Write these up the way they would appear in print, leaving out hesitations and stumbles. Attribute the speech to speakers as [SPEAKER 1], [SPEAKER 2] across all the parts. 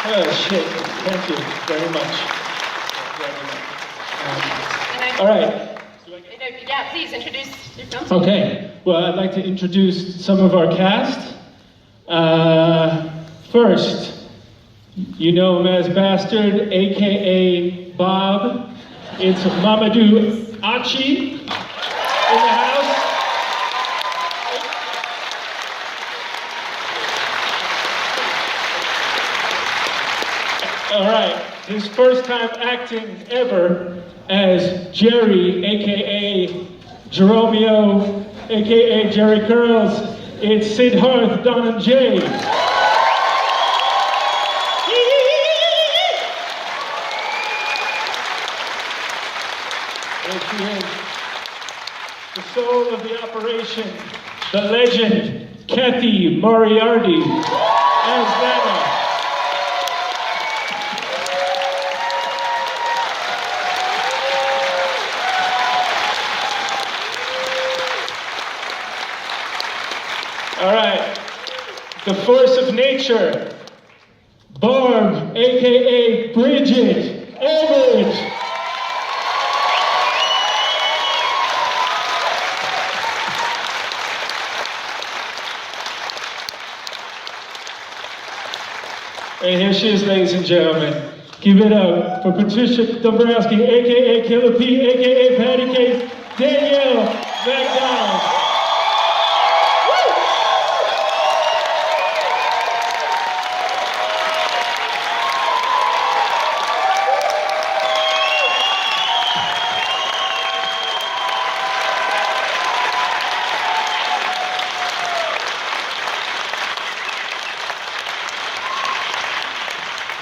[SPEAKER 1] Oh, shit. Thank you very much. All right.
[SPEAKER 2] Yeah, please introduce your films.
[SPEAKER 1] Okay. Well, I'd like to introduce some of our cast. First, you know him as Bastard, a.k.a. Bob. It's Mamoudou Athie in the house. All right, his first time acting ever as Jerry, aka Jeromeo, aka Jerry Curls. It's Siddharth Dhananjay. There she is, the soul of the operation, the legend, Cathy Moriarty as Danielle. All right, the force of nature, Barb, aka Bridget, Everett. And here she is, ladies and gentlemen. Give it up for Patricia Dombrowski, aka Killer P, aka Patti Case, Danielle Macdonald.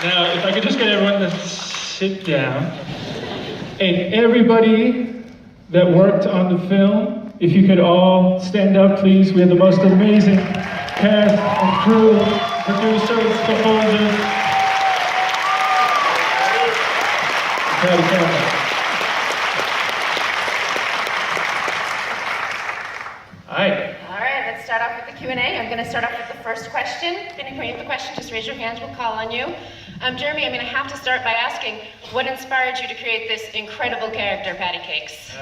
[SPEAKER 1] Now, if I could just get everyone to sit down. And everybody that worked on the film, if you could all stand up, please. We have the most amazing cast and crew, producers, composers.
[SPEAKER 2] All right, let's start off with the Q&A. I'm going to start off with the first question. If anybody has a question, just raise your hands, we'll call on you. Jeremy, I have to start by asking, what inspired you to create this incredible character, Patti Cakes?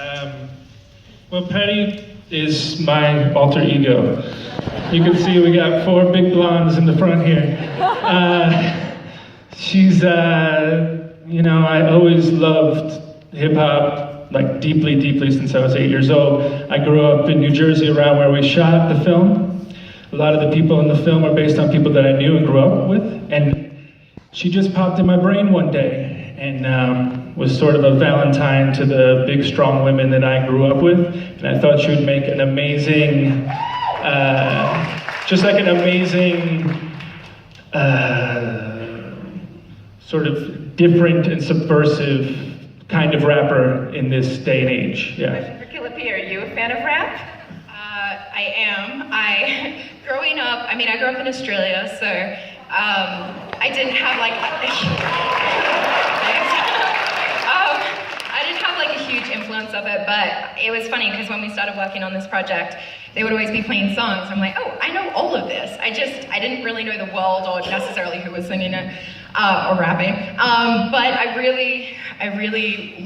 [SPEAKER 1] Well, Patti is my alter ego. You can see we got 4 big blondes in the front here. She's, I always loved hip-hop, like deeply, deeply since I was 8 years old. I grew up in New Jersey around where we shot the film. A lot of the people in the film are based on people that I knew and grew up with. And she just popped in my brain one day and was sort of a Valentine to the big, strong women that I grew up with. And I thought she would make an amazing, sort of different and subversive kind of rapper in this day and age. Yeah.
[SPEAKER 2] Question for Killer P, are you a fan of rap?
[SPEAKER 3] I am. Growing up, I grew up in Australia, so I didn't have a huge influence of it, but it was funny because when we started working on this project, they would always be playing songs. I'm like, oh, I know all of this. I didn't really know the world or necessarily who was singing it or rapping, but I really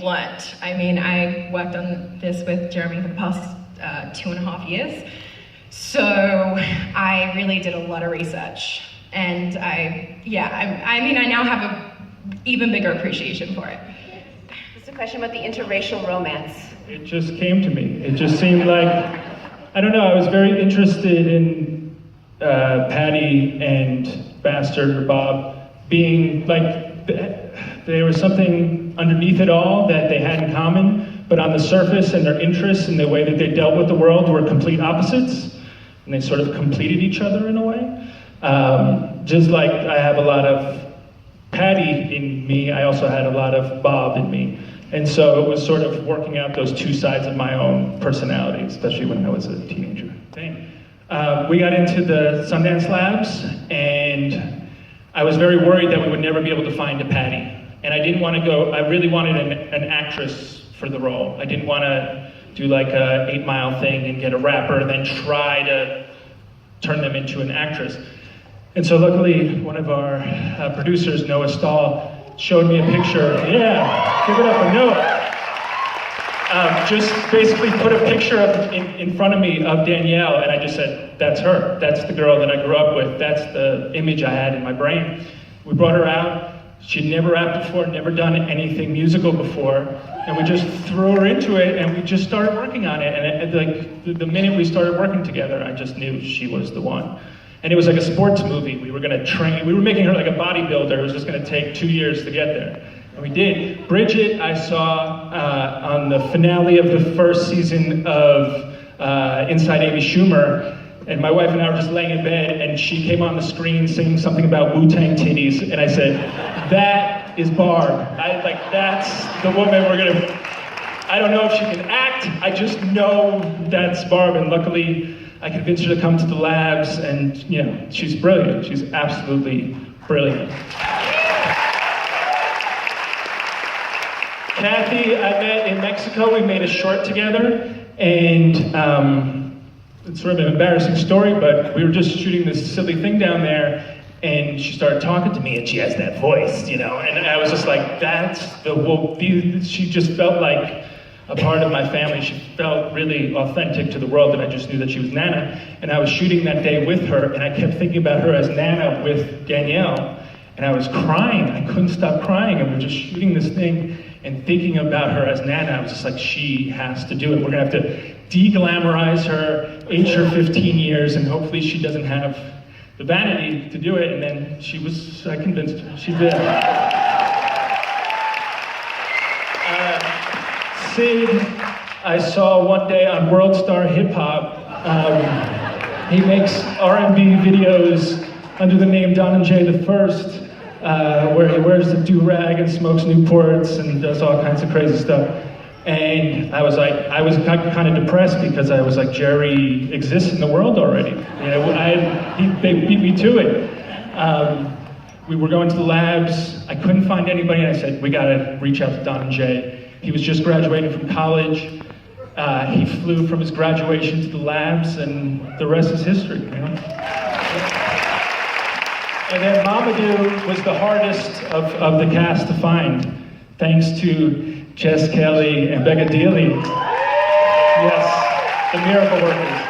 [SPEAKER 3] learned. I worked on this with Geremy for the past 2.5 years, so I really did a lot of research. And I now have an even bigger appreciation for it.
[SPEAKER 2] This is a question about the interracial romance.
[SPEAKER 1] It just came to me. It just seemed like, I don't know, I was very interested in Patti and Bastard or Bob being like, there was something underneath it all that they had in common, but on the surface and their interests and the way that they dealt with the world were complete opposites, and they sort of completed each other in a way. Just like I have a lot of Patti in me, I also had a lot of Bob in me. And so it was sort of working out those two sides of my own personality, especially when I was a teenager. We got into the Sundance labs, and I was very worried that we would never be able to find a Patti. And I didn't want to go, I really wanted an actress for the role. I didn't want to do like a 8 Mile thing and get a rapper and then try to turn them into an actress. And so luckily, one of our producers, Noah Stahl, showed me a picture. Yeah, give it up for Noah. Just basically put a picture in front of me of Danielle, and I just said, that's her. That's the girl that I grew up with. That's the image I had in my brain. We brought her out. She'd never rapped before, never done anything musical before, and we just threw her into it, and we just started working on it. And like the minute we started working together, I just knew she was the one. And it was like a sports movie. We were gonna train. We were making her like a bodybuilder. It was just gonna take 2 years to get there. And we did. Bridget, I saw on the finale of the first season of Inside Amy Schumer, and my wife and I were just laying in bed, and she came on the screen singing something about Wu-Tang titties, and I said, that is Barb. That's the woman we're gonna, I don't know if she can act, I just know that's Barb, and luckily I convinced her to come to the labs, and you know, she's brilliant. She's absolutely brilliant. Cathy, I met in Mexico. We made a short together, and it's sort of an embarrassing story, but we were just shooting this silly thing down there, and she started talking to me, and she has that voice, you know, and I was just like, that's she just felt like a part of my family. She felt really authentic to the world, and I just knew that she was Nana. And I was shooting that day with her, and I kept thinking about her as Nana with Danielle, and I was crying. I couldn't stop crying, and we're just shooting this thing and thinking about her as Nana. I was just like, she has to do it. We're gonna have to de-glamorize her, age her 15 years, and hopefully she doesn't have the vanity to do it. And then I convinced her, she did. Sid, I saw one day on World Star Hip Hop. He makes R&B videos under the name Dhananjay the First, where he wears the do-rag and smokes Newports and does all kinds of crazy stuff. And I was kind of depressed because I was like, Jerry exists in the world already. You know, they beat me to it. We were going to the labs. I couldn't find anybody, and I said, we gotta reach out to Dhananjay. He was just graduating from college. He flew from his graduation to the labs, and the rest is history, you know? And then Mamoudou was the hardest of the cast to find, thanks to Jess Kelly and Becca Dealey. Yes, the miracle workers.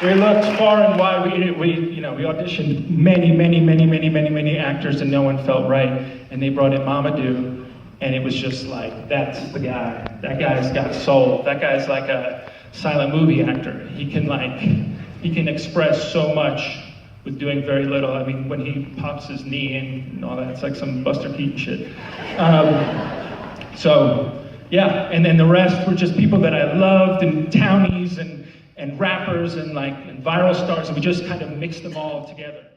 [SPEAKER 1] We looked far and wide. We auditioned many actors, and no one felt right. And they brought in Mamoudou. And it was just like, that's the guy. That guy's got soul. That guy's like a silent movie actor. He can express so much with doing very little. I mean, when he pops his knee in and all that, it's like some Buster Keaton shit. So, yeah, and then the rest were just people that I loved, and townies, and rappers, and viral stars, and we just kind of mixed them all together.